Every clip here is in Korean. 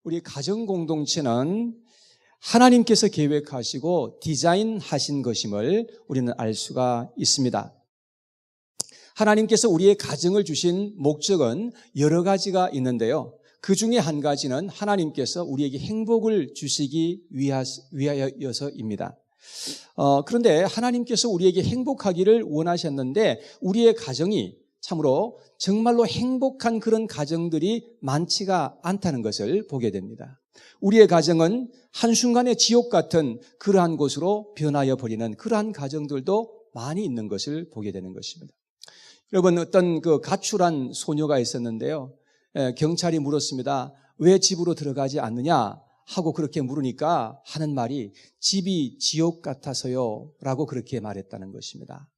우리 가정 공동체는 하나님께서 계획하시고 디자인하신 것임을 우리는 알 수가 있습니다. 하나님께서 우리의 가정을 주신 목적은 여러 가지가 있는데요. 그 중에 한 가지는 하나님께서 우리에게 행복을 주시기 위하여서입니다. 그런데 하나님께서 우리에게 행복하기를 원하셨는데 우리의 가정이 참으로 정말로 행복한 그런 가정들이 많지가 않다는 것을 보게 됩니다. 우리의 가정은 한순간에 지옥 같은 그러한 곳으로 변하여 버리는 그러한 가정들도 많이 있는 것을 보게 되는 것입니다. 여러분, 어떤 그 가출한 소녀가 있었는데요. 경찰이 물었습니다. 왜 집으로 들어가지 않느냐 하고 그렇게 물으니까 하는 말이 집이 지옥 같아서요 라고 그렇게 말했다는 것입니다.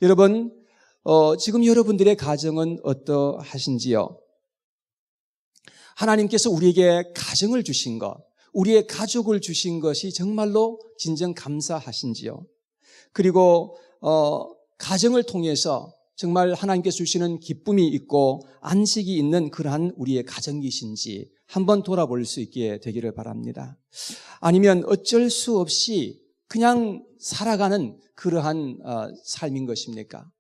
여러분, 지금 여러분들의 가정은 어떠하신지요? 하나님께서 우리에게 가정을 주신 것, 우리의 가족을 주신 것이 정말로 진정 감사하신지요? 그리고 가정을 통해서 정말 하나님께서 주시는 기쁨이 있고 안식이 있는 그러한 우리의 가정이신지 한번 돌아볼 수 있게 되기를 바랍니다. 아니면 어쩔 수 없이 그냥 살아가는 그러한 삶인 것입니까?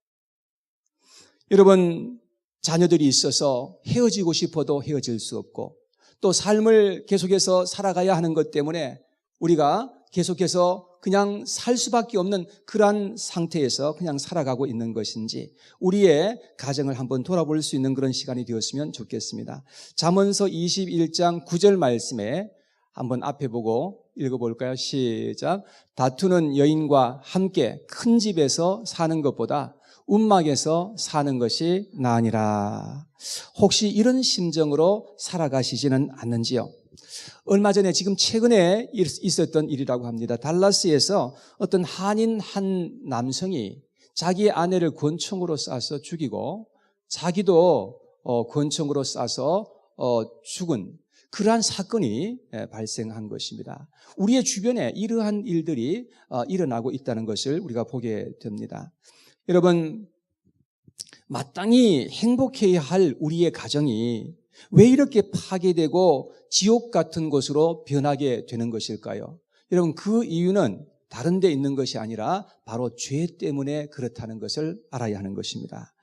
여러분, 자녀들이 있어서 헤어지고 싶어도 헤어질 수 없고 또 삶을 계속해서 살아가야 하는 것 때문에 우리가 계속해서 그냥 살 수밖에 없는 그러한 상태에서 그냥 살아가고 있는 것인지 우리의 가정을 한번 돌아볼 수 있는 그런 시간이 되었으면 좋겠습니다. 잠언서 21장 9절 말씀에 한번 앞에 보고 읽어볼까요? 시작. 다투는 여인과 함께 큰 집에서 사는 것보다 움막에서 사는 것이 나으니라. 혹시 이런 심정으로 살아가시지는 않는지요? 얼마 전에 지금 최근에 있었던 일이라고 합니다. 달라스에서 어떤 한인 한 남성이 자기 아내를 권총으로 쏴서 죽이고 자기도 권총으로 쏴서 죽은 그러한 사건이 발생한 것입니다. 우리의 주변에 이러한 일들이 일어나고 있다는 것을 우리가 보게 됩니다. 여러분, 마땅히 행복해야 할 우리의 가정이 왜 이렇게 파괴되고 지옥 같은 곳으로 변하게 되는 것일까요? 여러분, 그 이유는 다른 데 있는 것이 아니라 바로 죄 때문에 그렇다는 것을 알아야 하는 것입니다.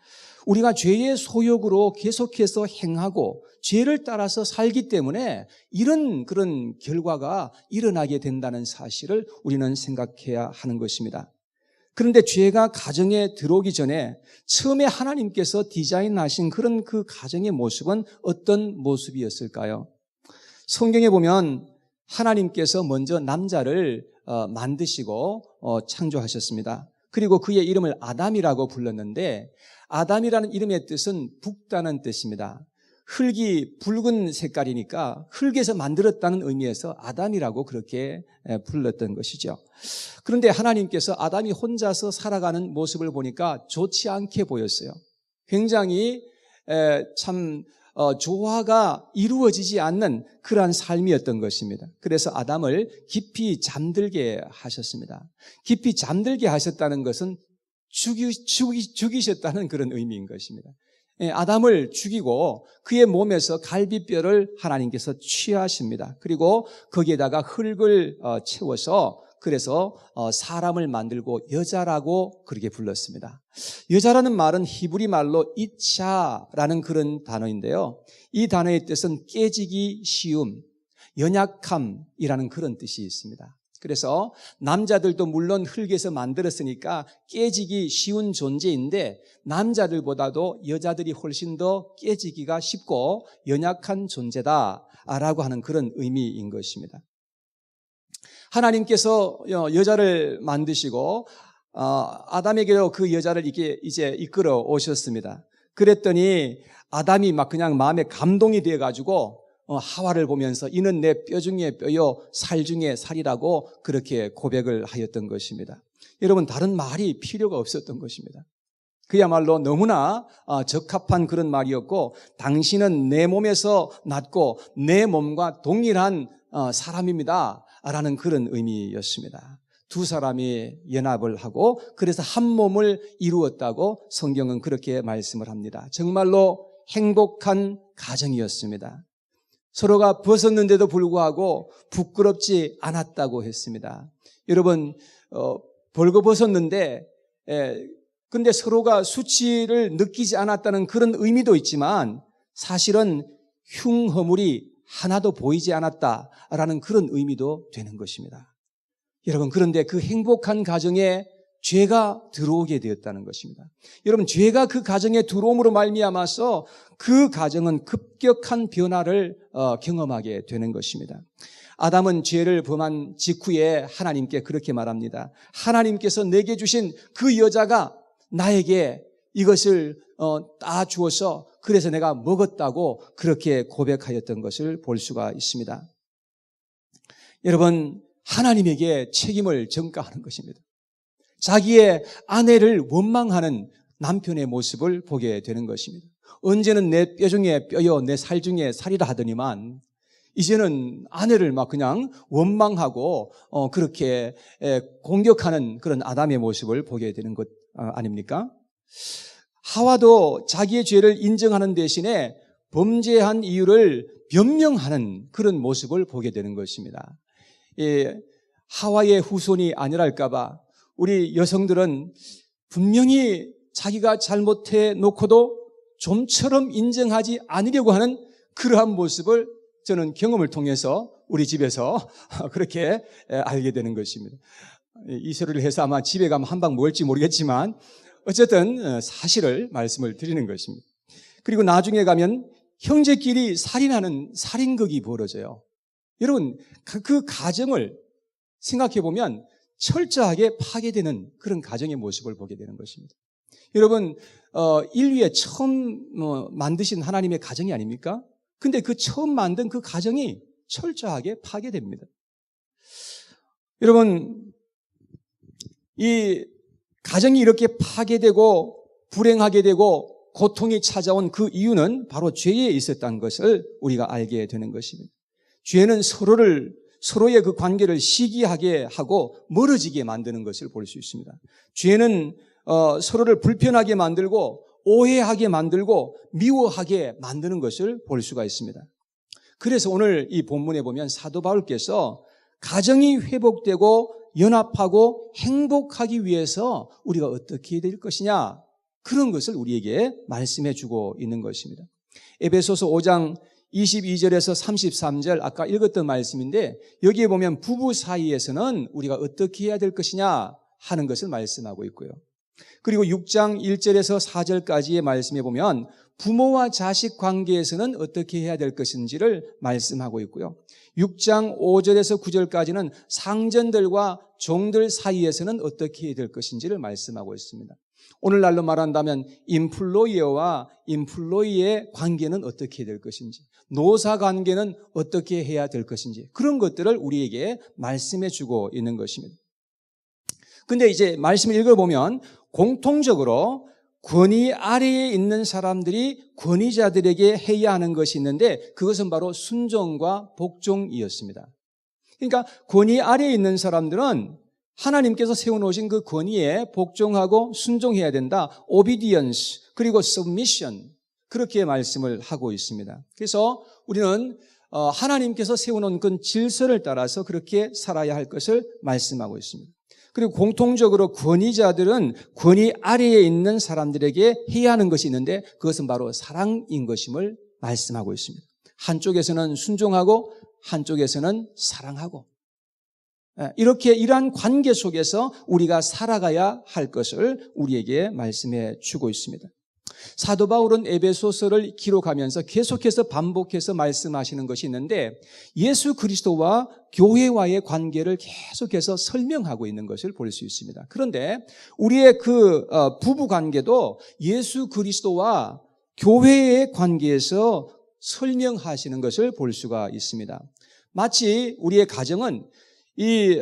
우리가 죄의 소욕으로 계속해서 행하고 죄를 따라서 살기 때문에 이런 그런 결과가 일어나게 된다는 사실을 우리는 생각해야 하는 것입니다. 그런데 죄가 가정에 들어오기 전에 처음에 하나님께서 디자인하신 그런 그 가정의 모습은 어떤 모습이었을까요? 성경에 보면 하나님께서 먼저 남자를 만드시고 창조하셨습니다. 그리고 그의 이름을 아담이라고 불렀는데 아담이라는 이름의 뜻은 붉다는 뜻입니다. 흙이 붉은 색깔이니까 흙에서 만들었다는 의미에서 아담이라고 그렇게 불렀던 것이죠. 그런데 하나님께서 아담이 혼자서 살아가는 모습을 보니까 좋지 않게 보였어요. 굉장히 참 조화가 이루어지지 않는 그러한 삶이었던 것입니다. 그래서 아담을 깊이 잠들게 하셨습니다. 깊이 잠들게 하셨다는 것은 죽이셨다는 그런 의미인 것입니다. 아담을 죽이고 그의 몸에서 갈비뼈를 하나님께서 취하십니다. 그리고 거기에다가 흙을 채워서 그래서 사람을 만들고 여자라고 그렇게 불렀습니다. 여자라는 말은 히브리 말로 이차라는 그런 단어인데요. 이 단어의 뜻은 깨지기 쉬움, 연약함이라는 그런 뜻이 있습니다. 그래서 남자들도 물론 흙에서 만들었으니까 깨지기 쉬운 존재인데 남자들보다도 여자들이 훨씬 더 깨지기가 쉽고 연약한 존재다라고 하는 그런 의미인 것입니다. 하나님께서 여자를 만드시고 아담에게로 그 여자를 이제 이끌어 오셨습니다. 그랬더니 아담이 막 그냥 마음에 감동이 되어가지고 하와를 보면서 이는 내 뼈 중에 뼈요 살 중에 살이라고 그렇게 고백을 하였던 것입니다. 여러분, 다른 말이 필요가 없었던 것입니다. 그야말로 너무나 적합한 그런 말이었고 당신은 내 몸에서 났고 내 몸과 동일한 사람입니다 라는 그런 의미였습니다. 두 사람이 연합을 하고 그래서 한 몸을 이루었다고 성경은 그렇게 말씀을 합니다. 정말로 행복한 가정이었습니다. 서로가 벗었는데도 불구하고 부끄럽지 않았다고 했습니다. 여러분, 벌거벗었는데 근데 서로가 수치를 느끼지 않았다는 그런 의미도 있지만 사실은 흉허물이 하나도 보이지 않았다라는 그런 의미도 되는 것입니다. 여러분, 그런데 그 행복한 가정에 죄가 들어오게 되었다는 것입니다. 여러분, 죄가 그 가정에 들어옴으로 말미암아서 그 가정은 급격한 변화를 경험하게 되는 것입니다. 아담은 죄를 범한 직후에 하나님께 그렇게 말합니다. 하나님께서 내게 주신 그 여자가 나에게 이것을 따 주어서 그래서 내가 먹었다고 그렇게 고백하였던 것을 볼 수가 있습니다. 여러분, 하나님에게 책임을 전가하는 것입니다. 자기의 아내를 원망하는 남편의 모습을 보게 되는 것입니다. 언제는 내 뼈 중에 뼈요, 내 살 중에 살이라 하더니만 이제는 아내를 막 그냥 원망하고 그렇게 공격하는 그런 아담의 모습을 보게 되는 것 아닙니까? 하와도 자기의 죄를 인정하는 대신에 범죄한 이유를 변명하는 그런 모습을 보게 되는 것입니다. 하와의 후손이 아니랄까 봐 우리 여성들은 분명히 자기가 잘못해 놓고도 좀처럼 인정하지 않으려고 하는 그러한 모습을 저는 경험을 통해서 우리 집에서 그렇게 알게 되는 것입니다. 이 소리를 해서 아마 집에 가면 한 방 먹을지 모르겠지만 어쨌든 사실을 말씀을 드리는 것입니다. 그리고 나중에 가면 형제끼리 살인하는 살인극이 벌어져요. 여러분, 그 가정을 생각해 보면 철저하게 파괴되는 그런 가정의 모습을 보게 되는 것입니다. 여러분, 인류에 처음 만드신 하나님의 가정이 아닙니까? 근데 그 처음 만든 그 가정이 철저하게 파괴됩니다. 여러분, 이 가정이 이렇게 파괴되고 불행하게 되고 고통이 찾아온 그 이유는 바로 죄에 있었다는 것을 우리가 알게 되는 것입니다. 죄는 서로의 그 관계를 시기하게 하고 멀어지게 만드는 것을 볼 수 있습니다. 죄는 서로를 불편하게 만들고 오해하게 만들고 미워하게 만드는 것을 볼 수가 있습니다. 그래서 오늘 이 본문에 보면 사도 바울께서 가정이 회복되고 연합하고 행복하기 위해서 우리가 어떻게 해야 될 것이냐, 그런 것을 우리에게 말씀해 주고 있는 것입니다. 에베소서 5장 22절에서 33절 아까 읽었던 말씀인데 여기에 보면 부부 사이에서는 우리가 어떻게 해야 될 것이냐 하는 것을 말씀하고 있고요. 그리고 6장 1절에서 4절까지의 말씀에 보면 부모와 자식 관계에서는 어떻게 해야 될 것인지를 말씀하고 있고요. 6장 5절에서 9절까지는 상전들과 종들 사이에서는 어떻게 해야 될 것인지를 말씀하고 있습니다. 오늘날로 말한다면 인플로이어와 인플로이의 관계는 어떻게 해야 될 것인지, 노사 관계는 어떻게 해야 될 것인지, 그런 것들을 우리에게 말씀해 주고 있는 것입니다. 근데 이제 말씀을 읽어보면 공통적으로 권위 아래에 있는 사람들이 권위자들에게 해야 하는 것이 있는데 그것은 바로 순종과 복종이었습니다. 그러니까 권위 아래에 있는 사람들은 하나님께서 세워놓으신 그 권위에 복종하고 순종해야 된다. obedience 그리고 submission, 그렇게 말씀을 하고 있습니다. 그래서 우리는 하나님께서 세워놓은 그 질서를 따라서 그렇게 살아야 할 것을 말씀하고 있습니다. 그리고 공통적으로 권위자들은 권위 아래에 있는 사람들에게 해야 하는 것이 있는데 그것은 바로 사랑인 것임을 말씀하고 있습니다. 한쪽에서는 순종하고 한쪽에서는 사랑하고, 이렇게 이러한 관계 속에서 우리가 살아가야 할 것을 우리에게 말씀해 주고 있습니다. 사도 바울은 에베소서를 기록하면서 계속해서 반복해서 말씀하시는 것이 있는데 예수 그리스도와 교회와의 관계를 계속해서 설명하고 있는 것을 볼 수 있습니다. 그런데 우리의 그 부부 관계도 예수 그리스도와 교회의 관계에서 설명하시는 것을 볼 수가 있습니다. 마치 우리의 가정은 이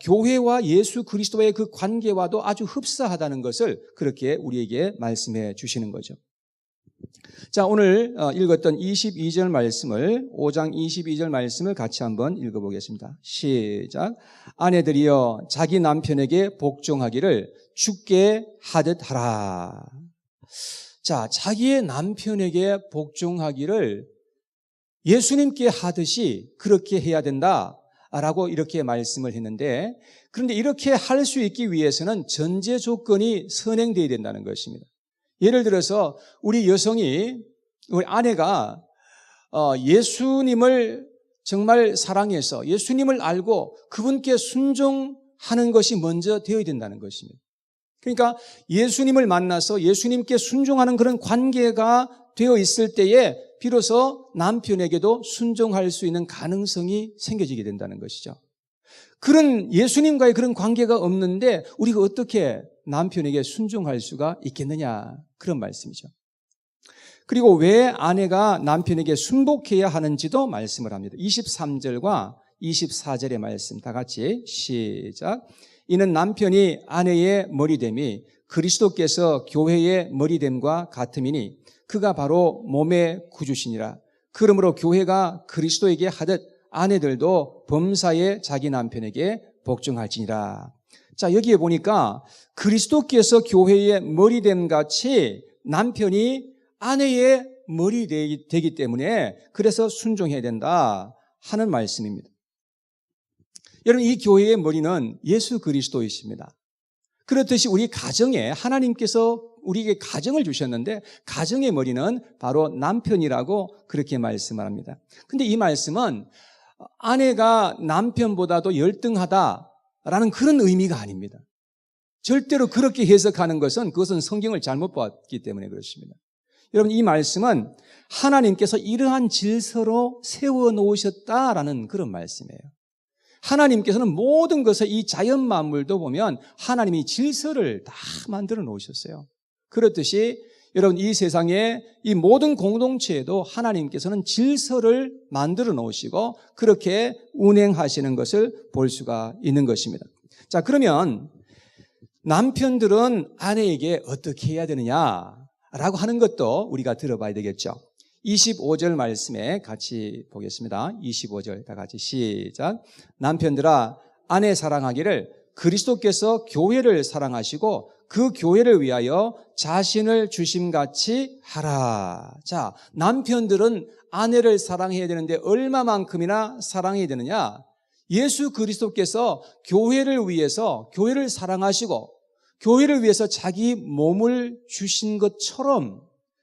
교회와 예수 그리스도의 그 관계와도 아주 흡사하다는 것을 그렇게 우리에게 말씀해 주시는 거죠. 자, 오늘 읽었던 22절 말씀을, 5장 22절 말씀을 같이 한번 읽어보겠습니다. 시작. 아내들이여 자기 남편에게 복종하기를 주께 하듯 하라. 자, 자기의 남편에게 복종하기를 예수님께 하듯이 그렇게 해야 된다라고 이렇게 말씀을 했는데, 그런데 이렇게 할 수 있기 위해서는 전제 조건이 선행되어야 된다는 것입니다. 예를 들어서 우리 아내가 예수님을 정말 사랑해서 예수님을 알고 그분께 순종하는 것이 먼저 되어야 된다는 것입니다. 그러니까 예수님을 만나서 예수님께 순종하는 그런 관계가 되어 있을 때에 비로소 남편에게도 순종할 수 있는 가능성이 생겨지게 된다는 것이죠. 그런 예수님과의 그런 관계가 없는데 우리가 어떻게 남편에게 순종할 수가 있겠느냐, 그런 말씀이죠. 그리고 왜 아내가 남편에게 순복해야 하는지도 말씀을 합니다. 23절과 24절의 말씀 다 같이 시작. 이는 남편이 아내의 머리됨이 그리스도께서 교회의 머리됨과 같음이니 그가 바로 몸의 구주시니라. 그러므로 교회가 그리스도에게 하듯 아내들도 범사에 자기 남편에게 복종할지니라. 자, 여기에 보니까 그리스도께서 교회의 머리됨 같이 남편이 아내의 머리 되기 때문에 그래서 순종해야 된다 하는 말씀입니다. 여러분, 이 교회의 머리는 예수 그리스도이십니다. 그렇듯이 우리 가정에 하나님께서 우리에게 가정을 주셨는데 가정의 머리는 바로 남편이라고 그렇게 말씀을 합니다. 근데 이 말씀은 아내가 남편보다도 열등하다라는 그런 의미가 아닙니다. 절대로 그렇게 해석하는 것은 그것은 성경을 잘못 봤기 때문에 그렇습니다. 여러분, 이 말씀은 하나님께서 이러한 질서로 세워놓으셨다라는 그런 말씀이에요. 하나님께서는 모든 것을 이 자연 만물도 보면 하나님이 질서를 다 만들어 놓으셨어요. 그렇듯이 여러분, 이 세상에 이 모든 공동체에도 하나님께서는 질서를 만들어 놓으시고 그렇게 운행하시는 것을 볼 수가 있는 것입니다. 자, 그러면 남편들은 아내에게 어떻게 해야 되느냐라고 하는 것도 우리가 들어봐야 되겠죠. 25절 말씀에 같이 보겠습니다. 25절 다 같이 시작. 남편들아, 아내 사랑하기를 그리스도께서 교회를 사랑하시고 그 교회를 위하여 자신을 주심같이 하라. 자, 남편들은 아내를 사랑해야 되는데 얼마만큼이나 사랑해야 되느냐? 예수 그리스도께서 교회를 위해서 교회를 사랑하시고 교회를 위해서 자기 몸을 주신 것처럼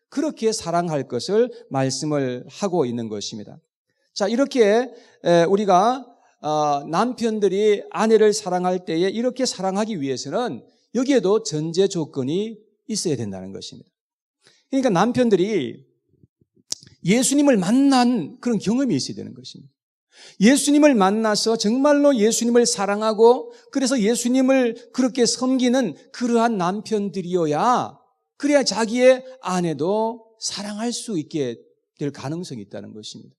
그렇게 사랑할 것을 말씀을 하고 있는 것입니다. 자, 이렇게 우리가 남편들이 아내를 사랑할 때에 이렇게 사랑하기 위해서는 여기에도 전제 조건이 있어야 된다는 것입니다. 그러니까 남편들이 예수님을 만난 그런 경험이 있어야 되는 것입니다. 예수님을 만나서 정말로 예수님을 사랑하고 그래서 예수님을 그렇게 섬기는 그러한 남편들이어야 그래야 자기의 아내도 사랑할 수 있게 될 가능성이 있다는 것입니다.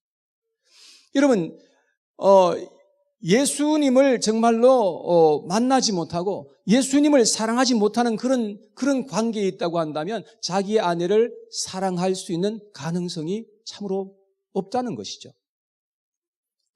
여러분, 예수님을 정말로 만나지 못하고 예수님을 사랑하지 못하는 그런 관계에 있다고 한다면 자기의 아내를 사랑할 수 있는 가능성이 참으로 없다는 것이죠.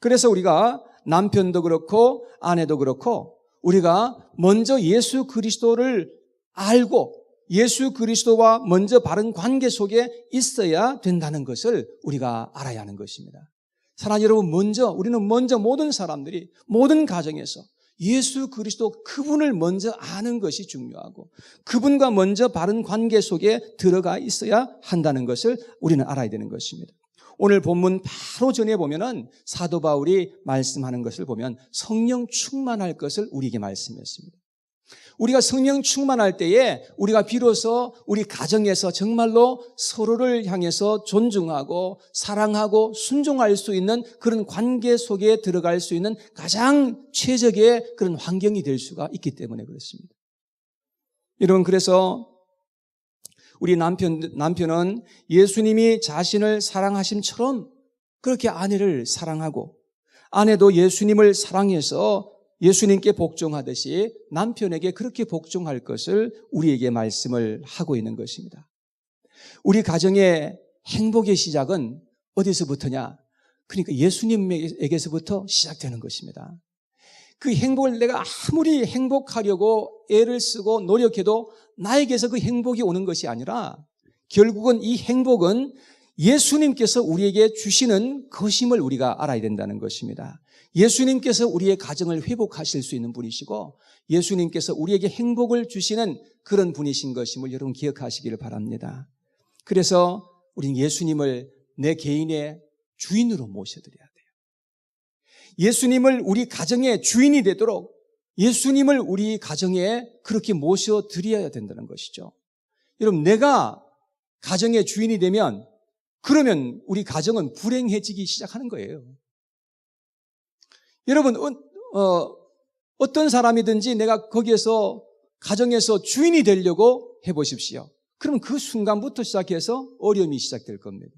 그래서 우리가 남편도 그렇고 아내도 그렇고 우리가 먼저 예수 그리스도를 알고 예수 그리스도와 먼저 바른 관계 속에 있어야 된다는 것을 우리가 알아야 하는 것입니다. 사랑하는 여러분, 우리는 먼저 모든 사람들이 모든 가정에서 예수 그리스도 그분을 먼저 아는 것이 중요하고 그분과 먼저 바른 관계 속에 들어가 있어야 한다는 것을 우리는 알아야 되는 것입니다. 오늘 본문 바로 전에 보면은 사도 바울이 말씀하는 것을 보면 성령 충만할 것을 우리에게 말씀했습니다. 우리가 성령 충만할 때에 우리가 비로소 우리 가정에서 정말로 서로를 향해서 존중하고 사랑하고 순종할 수 있는 그런 관계 속에 들어갈 수 있는 가장 최적의 그런 환경이 될 수가 있기 때문에 그렇습니다. 여러분, 그래서 우리 남편은 예수님이 자신을 사랑하심처럼 그렇게 아내를 사랑하고 아내도 예수님을 사랑해서 예수님께 복종하듯이 남편에게 그렇게 복종할 것을 우리에게 말씀을 하고 있는 것입니다. 우리 가정의 행복의 시작은 어디서부터냐? 그러니까 예수님에게서부터 시작되는 것입니다. 그 행복을 내가 아무리 행복하려고 애를 쓰고 노력해도 나에게서 그 행복이 오는 것이 아니라 결국은 이 행복은 예수님께서 우리에게 주시는 것임을 우리가 알아야 된다는 것입니다. 예수님께서 우리의 가정을 회복하실 수 있는 분이시고 예수님께서 우리에게 행복을 주시는 그런 분이신 것임을 여러분 기억하시기를 바랍니다. 그래서 우리는 예수님을 내 개인의 주인으로 모셔드려야 돼요. 예수님을 우리 가정의 주인이 되도록 예수님을 우리 가정에 그렇게 모셔드려야 된다는 것이죠. 여러분, 내가 가정의 주인이 되면 그러면 우리 가정은 불행해지기 시작하는 거예요. 여러분, 어떤 사람이든지 내가 거기에서 가정에서 주인이 되려고 해보십시오. 그러면 그 순간부터 시작해서 어려움이 시작될 겁니다.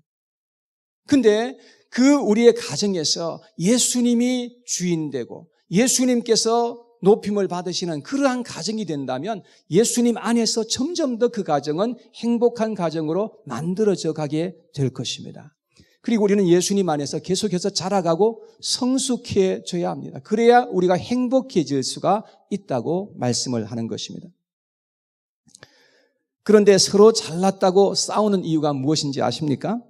근데 그 우리의 가정에서 예수님이 주인 되고 예수님께서 높임을 받으시는 그러한 가정이 된다면 예수님 안에서 점점 더 그 가정은 행복한 가정으로 만들어져 가게 될 것입니다. 그리고 우리는 예수님 안에서 계속해서 자라가고 성숙해져야 합니다. 그래야 우리가 행복해질 수가 있다고 말씀을 하는 것입니다. 그런데 서로 잘났다고 싸우는 이유가 무엇인지 아십니까?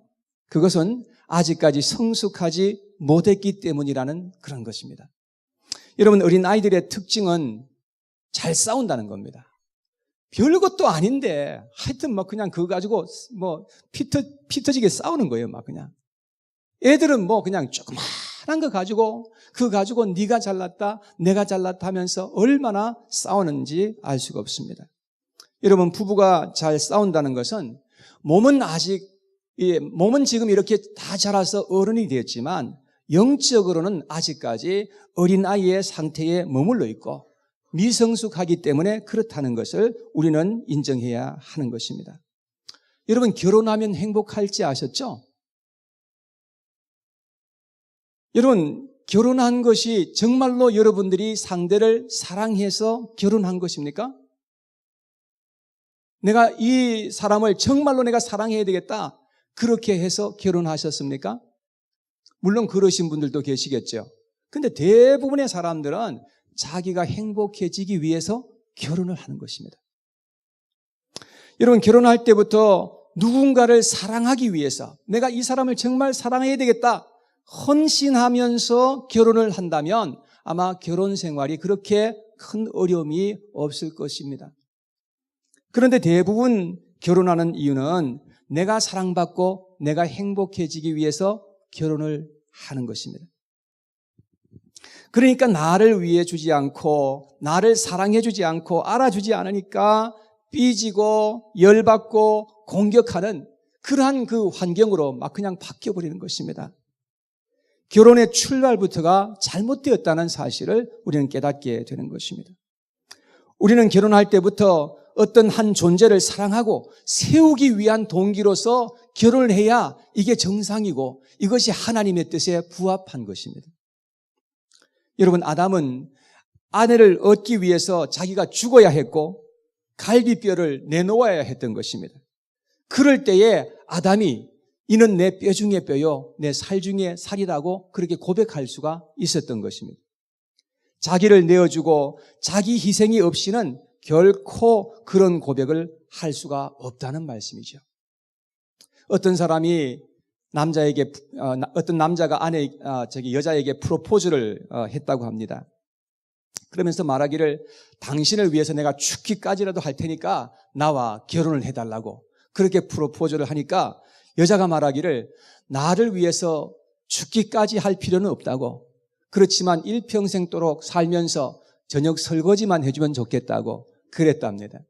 그것은 아직까지 성숙하지 못했기 때문이라는 그런 것입니다. 여러분, 어린 아이들의 특징은 잘 싸운다는 겁니다. 별것도 아닌데 하여튼 막 그냥 그거 가지고 뭐 피터지게 싸우는 거예요. 막 그냥. 애들은 뭐 그냥 조그마한 거 가지고 그거 가지고 네가 잘났다 내가 잘났다 하면서 얼마나 싸우는지 알 수가 없습니다. 여러분, 부부가 잘 싸운다는 것은 몸은 지금 이렇게 다 자라서 어른이 되었지만 영적으로는 아직까지 어린아이의 상태에 머물러 있고 미성숙하기 때문에 그렇다는 것을 우리는 인정해야 하는 것입니다. 여러분, 결혼하면 행복할지 아셨죠? 여러분, 결혼한 것이 정말로 여러분들이 상대를 사랑해서 결혼한 것입니까? 내가 이 사람을 정말로 내가 사랑해야 되겠다 그렇게 해서 결혼하셨습니까? 물론 그러신 분들도 계시겠죠. 근데 대부분의 사람들은 자기가 행복해지기 위해서 결혼을 하는 것입니다. 여러분, 결혼할 때부터 누군가를 사랑하기 위해서 내가 이 사람을 정말 사랑해야 되겠다 헌신하면서 결혼을 한다면 아마 결혼 생활이 그렇게 큰 어려움이 없을 것입니다. 그런데 대부분 결혼하는 이유는 내가 사랑받고 내가 행복해지기 위해서 결혼을 하는 것입니다. 그러니까 나를 위해 주지 않고 나를 사랑해 주지 않고 알아주지 않으니까 삐지고 열받고 공격하는 그러한 그 환경으로 막 그냥 바뀌어버리는 것입니다. 결혼의 출발부터가 잘못되었다는 사실을 우리는 깨닫게 되는 것입니다. 우리는 결혼할 때부터 어떤 한 존재를 사랑하고 세우기 위한 동기로서 결혼을 해야 이게 정상이고 이것이 하나님의 뜻에 부합한 것입니다. 여러분, 아담은 아내를 얻기 위해서 자기가 죽어야 했고 갈비뼈를 내놓아야 했던 것입니다. 그럴 때에 아담이 이는 내 뼈 중에 뼈요 내 살 중에 살이라고 그렇게 고백할 수가 있었던 것입니다. 자기를 내어주고 자기 희생이 없이는 결코 그런 고백을 할 수가 없다는 말씀이죠. 어떤 사람이 어떤 남자가 여자에게 프로포즈를 했다고 합니다. 그러면서 말하기를 당신을 위해서 내가 죽기까지라도 할 테니까 나와 결혼을 해달라고 그렇게 프로포즈를 하니까 여자가 말하기를 나를 위해서 죽기까지 할 필요는 없다고 그렇지만 일평생도록 살면서 저녁 설거지만 해주면 좋겠다고 그랬답니다.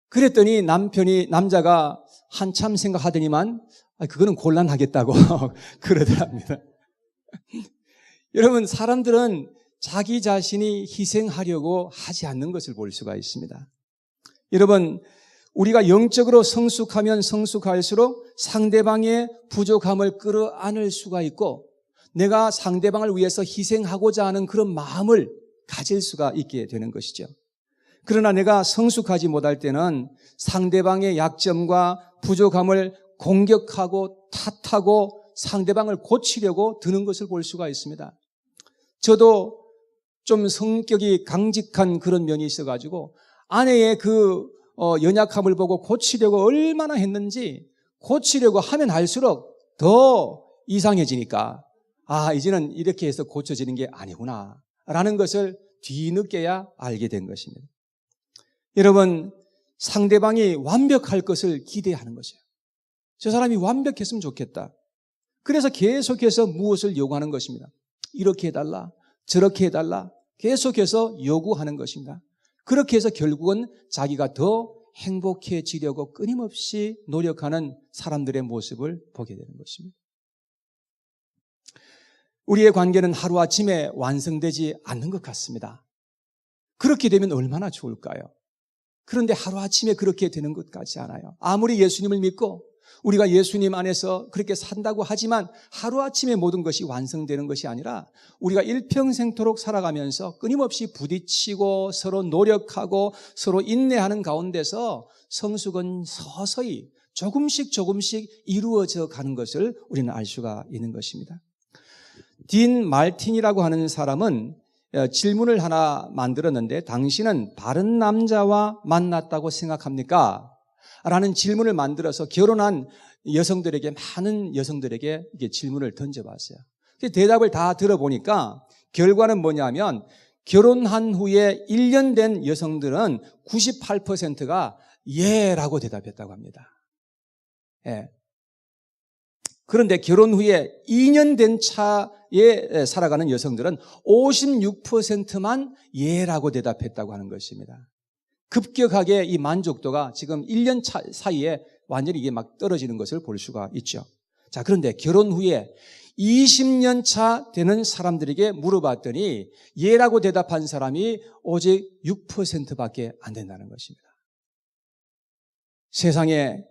그랬더니 남자가 한참 생각하더니만 그거는 곤란하겠다고 그러더랍니다. 여러분, 사람들은 자기 자신이 희생하려고 하지 않는 것을 볼 수가 있습니다. 여러분, 우리가 영적으로 성숙하면 성숙할수록 상대방의 부족함을 끌어안을 수가 있고 내가 상대방을 위해서 희생하고자 하는 그런 마음을 가질 수가 있게 되는 것이죠. 그러나 내가 성숙하지 못할 때는 상대방의 약점과 부족함을 공격하고 탓하고 상대방을 고치려고 드는 것을 볼 수가 있습니다. 저도 좀 성격이 강직한 그런 면이 있어가지고 아내의 그 연약함을 보고 고치려고 얼마나 했는지 고치려고 하면 할수록 더 이상해지니까 이제는 이렇게 해서 고쳐지는 게 아니구나 라는 것을 뒤늦게야 알게 된 것입니다. 여러분, 상대방이 완벽할 것을 기대하는 것이에요. 저 사람이 완벽했으면 좋겠다. 그래서 계속해서 무엇을 요구하는 것입니다. 이렇게 해달라, 저렇게 해달라, 계속해서 요구하는 것입니다. 그렇게 해서 결국은 자기가 더 행복해지려고 끊임없이 노력하는 사람들의 모습을 보게 되는 것입니다. 우리의 관계는 하루아침에 완성되지 않는 것 같습니다. 그렇게 되면 얼마나 좋을까요? 그런데 하루아침에 그렇게 되는 것 같지 않아요. 아무리 예수님을 믿고 우리가 예수님 안에서 그렇게 산다고 하지만 하루아침에 모든 것이 완성되는 것이 아니라 우리가 일평생토록 살아가면서 끊임없이 부딪히고 서로 노력하고 서로 인내하는 가운데서 성숙은 서서히 조금씩 이루어져 가는 것을 우리는 알 수가 있는 것입니다. 딘 말틴이라고 하는 사람은 질문을 하나 만들었는데, 당신은 바른 남자와 만났다고 생각합니까? 라는 질문을 만들어서 결혼한 여성들에게, 많은 여성들에게 이게 질문을 던져봤어요. 대답을 다 들어보니까 결과는 뭐냐면, 결혼한 후에 1년 된 여성들은 98%가 예라고 대답했다고 합니다. 예. 그런데 결혼 후에 2년 된 차에 살아가는 여성들은 56%만 예라고 대답했다고 하는 것입니다. 급격하게 이 만족도가 지금 1년 차 사이에 완전히 이게 막 떨어지는 것을 볼 수가 있죠. 자, 그런데 결혼 후에 20년 차 되는 사람들에게 물어봤더니 예라고 대답한 사람이 오직 6%밖에 안 된다는 것입니다. 세상에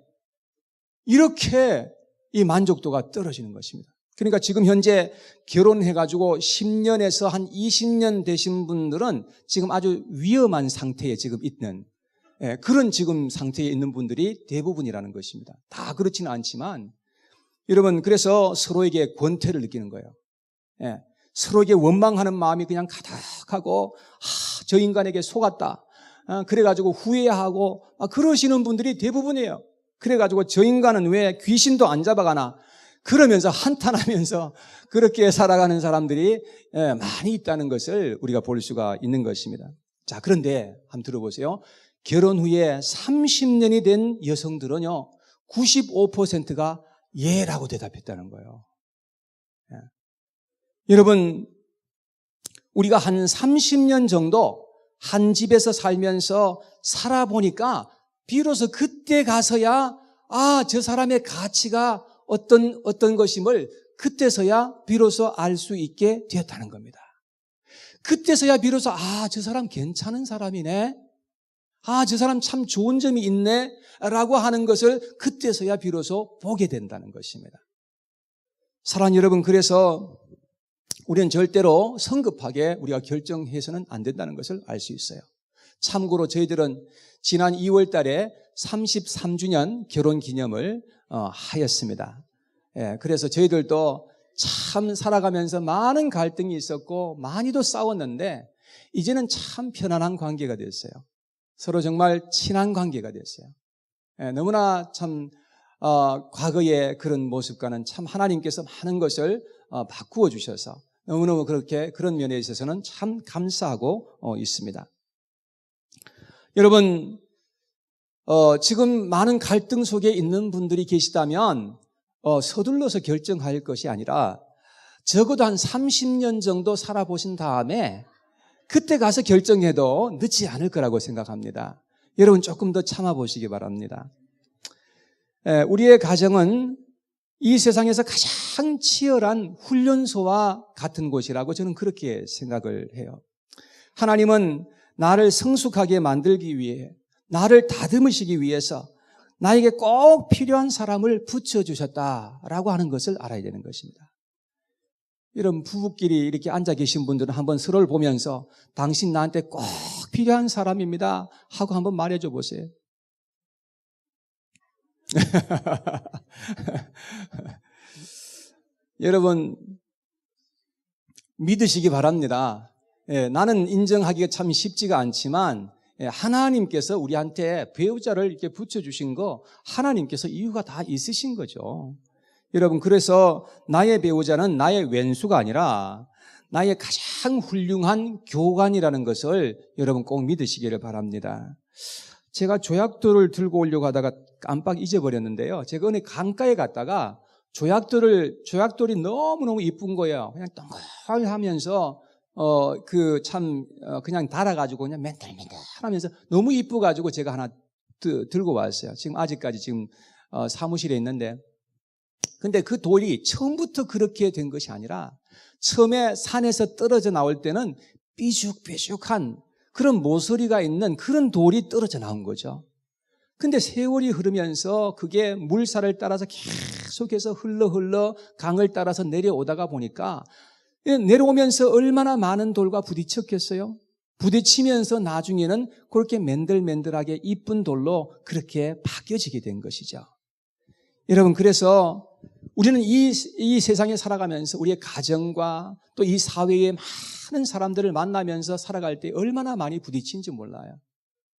이렇게 이 만족도가 떨어지는 것입니다. 그러니까 지금 현재 결혼해가지고 10년에서 한 20년 되신 분들은 지금 아주 위험한 상태에 지금 있는, 그런 지금 상태에 있는 분들이 대부분이라는 것입니다. 다 그렇지는 않지만, 여러분, 그래서 서로에게 권태를 느끼는 거예요. 서로에게 원망하는 마음이 그냥 가득하고, 저 인간에게 속았다. 그래가지고 후회하고, 그러시는 분들이 대부분이에요. 그래가지고 저 인간은 왜 귀신도 안 잡아가나, 그러면서 한탄하면서 그렇게 살아가는 사람들이 많이 있다는 것을 우리가 볼 수가 있는 것입니다. 자, 그런데 한번 들어보세요. 결혼 후에 30년이 된 여성들은요, 95%가 예라고 대답했다는 거예요. 여러분, 우리가 한 30년 정도 한 집에서 살면서 살아보니까 비로소 그때 가서야 저 사람의 가치가 어떤 것임을 그때서야 비로소 알 수 있게 되었다는 겁니다. 그때서야 비로소 저 사람 괜찮은 사람이네, 저 사람 참 좋은 점이 있네 라고 하는 것을 그때서야 비로소 보게 된다는 것입니다. 사랑하는 여러분, 그래서 우리는 절대로 성급하게 우리가 결정해서는 안 된다는 것을 알 수 있어요. 참고로 저희들은 지난 2월 달에 33주년 결혼 기념을 하였습니다. 그래서 저희들도 참 살아가면서 많은 갈등이 있었고 많이도 싸웠는데 이제는 참 편안한 관계가 됐어요. 서로 정말 친한 관계가 됐어요. 너무나 참 과거의 그런 모습과는 참 하나님께서 많은 것을 바꾸어 주셔서 너무너무 그런 면에 있어서는 참 감사하고 있습니다. 여러분, 지금 많은 갈등 속에 있는 분들이 계시다면 서둘러서 결정할 것이 아니라 적어도 한 30년 정도 살아보신 다음에 그때 가서 결정해도 늦지 않을 거라고 생각합니다. 여러분, 조금 더 참아보시기 바랍니다. 우리의 가정은 이 세상에서 가장 치열한 훈련소와 같은 곳이라고 저는 그렇게 생각을 해요. 하나님은 나를 성숙하게 만들기 위해, 나를 다듬으시기 위해서 나에게 꼭 필요한 사람을 붙여주셨다라고 하는 것을 알아야 되는 것입니다. 이런 부부끼리 이렇게 앉아 계신 분들은 한번 서로를 보면서 당신 나한테 꼭 필요한 사람입니다 하고 한번 말해줘 보세요. 여러분, 믿으시기 바랍니다. 나는 인정하기가 참 쉽지가 않지만 하나님께서 우리한테 배우자를 이렇게 붙여주신 거 하나님께서 이유가 다 있으신 거죠. 여러분, 그래서 나의 배우자는 나의 왼수가 아니라 나의 가장 훌륭한 교관이라는 것을 여러분 꼭 믿으시기를 바랍니다. 제가 조약돌을 들고 오려고 하다가 깜빡 잊어버렸는데요. 제가 어느 강가에 갔다가 조약돌이 너무너무 이쁜 거예요. 그냥 동글하면서 그냥 달아가지고 그냥 맨들맨들 하면서 너무 이쁘가지고 제가 하나 들고 왔어요. 지금 아직까지 사무실에 있는데. 근데 그 돌이 처음부터 그렇게 된 것이 아니라 처음에 산에서 떨어져 나올 때는 삐죽삐죽한 그런 모서리가 있는 그런 돌이 떨어져 나온 거죠. 근데 세월이 흐르면서 그게 물살을 따라서 계속해서 흘러 강을 따라서 내려오다가 보니까 내려오면서 얼마나 많은 돌과 부딪혔겠어요? 부딪히면서 나중에는 그렇게 맨들맨들하게 이쁜 돌로 그렇게 바뀌어지게 된 것이죠. 여러분, 그래서 우리는 이 세상에 살아가면서 우리의 가정과 또 이 사회의 많은 사람들을 만나면서 살아갈 때 얼마나 많이 부딪힌지 몰라요.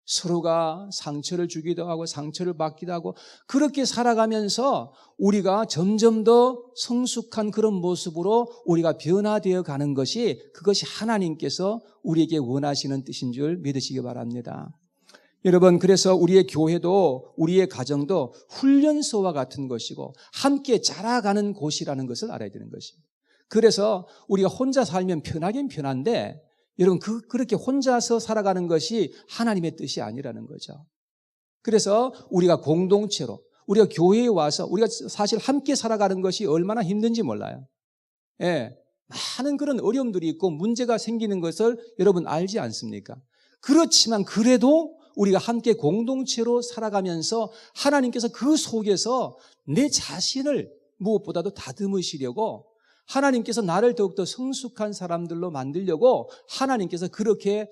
서로가 상처를 주기도 하고 상처를 받기도 하고 그렇게 살아가면서 우리가 점점 더 성숙한 그런 모습으로 우리가 변화되어 가는 것이 그것이 하나님께서 우리에게 원하시는 뜻인 줄 믿으시기 바랍니다. 여러분, 그래서 우리의 교회도 우리의 가정도 훈련소와 같은 것이고 함께 자라가는 곳이라는 것을 알아야 되는 것입니다. 그래서 우리가 혼자 살면 편하긴 편한데 여러분, 그렇게 혼자서 살아가는 것이 하나님의 뜻이 아니라는 거죠. 그래서 우리가 공동체로, 우리가 교회에 와서 우리가 사실 함께 살아가는 것이 얼마나 힘든지 몰라요. 많은 그런 어려움들이 있고 문제가 생기는 것을 여러분 알지 않습니까? 그렇지만 그래도 우리가 함께 공동체로 살아가면서 하나님께서 그 속에서 내 자신을 무엇보다도 다듬으시려고 하나님께서 나를 더욱더 성숙한 사람들로 만들려고 하나님께서 그렇게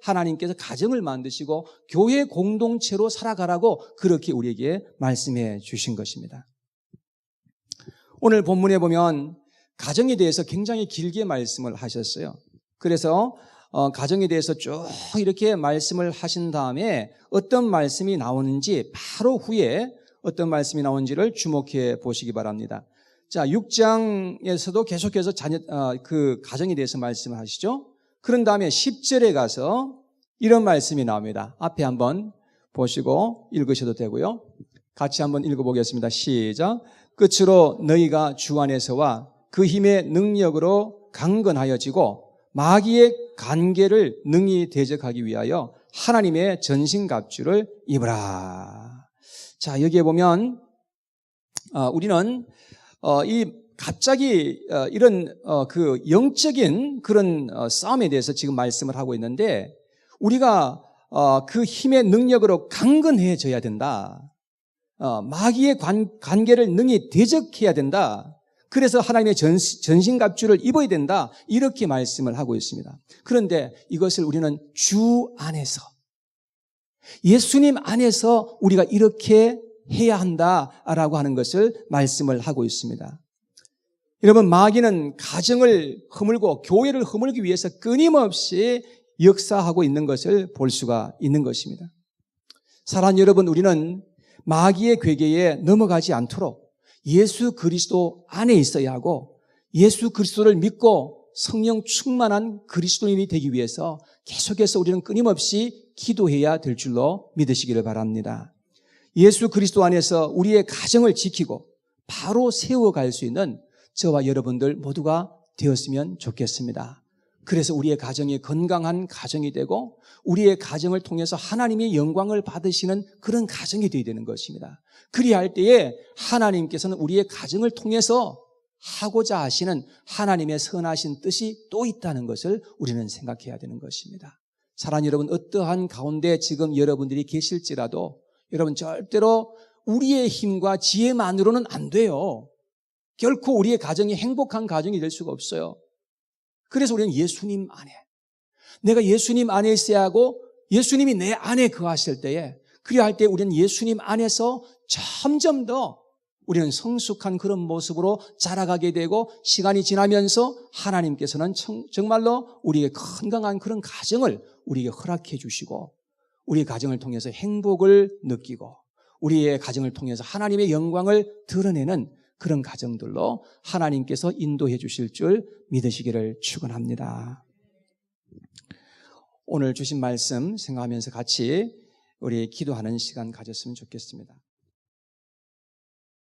하나님께서 가정을 만드시고 교회 공동체로 살아가라고 그렇게 우리에게 말씀해 주신 것입니다. 오늘 본문에 보면 가정에 대해서 굉장히 길게 말씀을 하셨어요. 그래서 가정에 대해서 쭉 이렇게 말씀을 하신 다음에 어떤 말씀이 나오는지 바로 후에 어떤 말씀이 나오는지를 주목해 보시기 바랍니다. 자, 6장에서도 계속해서 그 가정에 대해서 말씀을 하시죠. 그런 다음에 10절에 가서 이런 말씀이 나옵니다. 앞에 한번 보시고 읽으셔도 되고요. 같이 한번 읽어보겠습니다. 시작. 끝으로 너희가 주 안에서와 그 힘의 능력으로 강건하여지고 마귀의 관계를 능히 대적하기 위하여 하나님의 전신갑주를 입으라. 자, 여기에 보면 우리는 갑자기 이런 그 영적인 그런 싸움에 대해서 지금 말씀을 하고 있는데 우리가 그 힘의 능력으로 강건해져야 된다. 마귀의 관계를 능히 대적해야 된다. 그래서 하나님의 전신갑주를 입어야 된다. 이렇게 말씀을 하고 있습니다. 그런데 이것을 우리는 주 안에서 예수님 안에서 우리가 이렇게 해야 한다라고 하는 것을 말씀을 하고 있습니다. 여러분, 마귀는 가정을 허물고 교회를 허물기 위해서 끊임없이 역사하고 있는 것을 볼 수가 있는 것입니다. 사랑하는 여러분, 우리는 마귀의 괴계에 넘어가지 않도록 예수 그리스도 안에 있어야 하고 예수 그리스도를 믿고 성령 충만한 그리스도인이 되기 위해서 계속해서 우리는 끊임없이 기도해야 될 줄로 믿으시기를 바랍니다. 예수 그리스도 안에서 우리의 가정을 지키고 바로 세워갈 수 있는 저와 여러분들 모두가 되었으면 좋겠습니다. 그래서 우리의 가정이 건강한 가정이 되고 우리의 가정을 통해서 하나님의 영광을 받으시는 그런 가정이 되어야 되는 것입니다. 그리할 때에 하나님께서는 우리의 가정을 통해서 하고자 하시는 하나님의 선하신 뜻이 또 있다는 것을 우리는 생각해야 되는 것입니다. 사랑하는 여러분, 어떠한 가운데 지금 여러분들이 계실지라도 여러분 절대로 우리의 힘과 지혜만으로는 안 돼요. 결코 우리의 가정이 행복한 가정이 될 수가 없어요. 그래서 우리는 예수님 안에, 내가 예수님 안에 있어야 하고 예수님이 내 안에 거하실 때에 그리할 때 우리는 예수님 안에서 점점 더 우리는 성숙한 그런 모습으로 자라가게 되고 시간이 지나면서 하나님께서는 정말로 우리의 건강한 그런 가정을 우리에게 허락해 주시고 우리 가정을 통해서 행복을 느끼고 우리의 가정을 통해서 하나님의 영광을 드러내는 그런 가정들로 하나님께서 인도해 주실 줄 믿으시기를 축원합니다. 오늘 주신 말씀 생각하면서 같이 우리 기도하는 시간 가졌으면 좋겠습니다.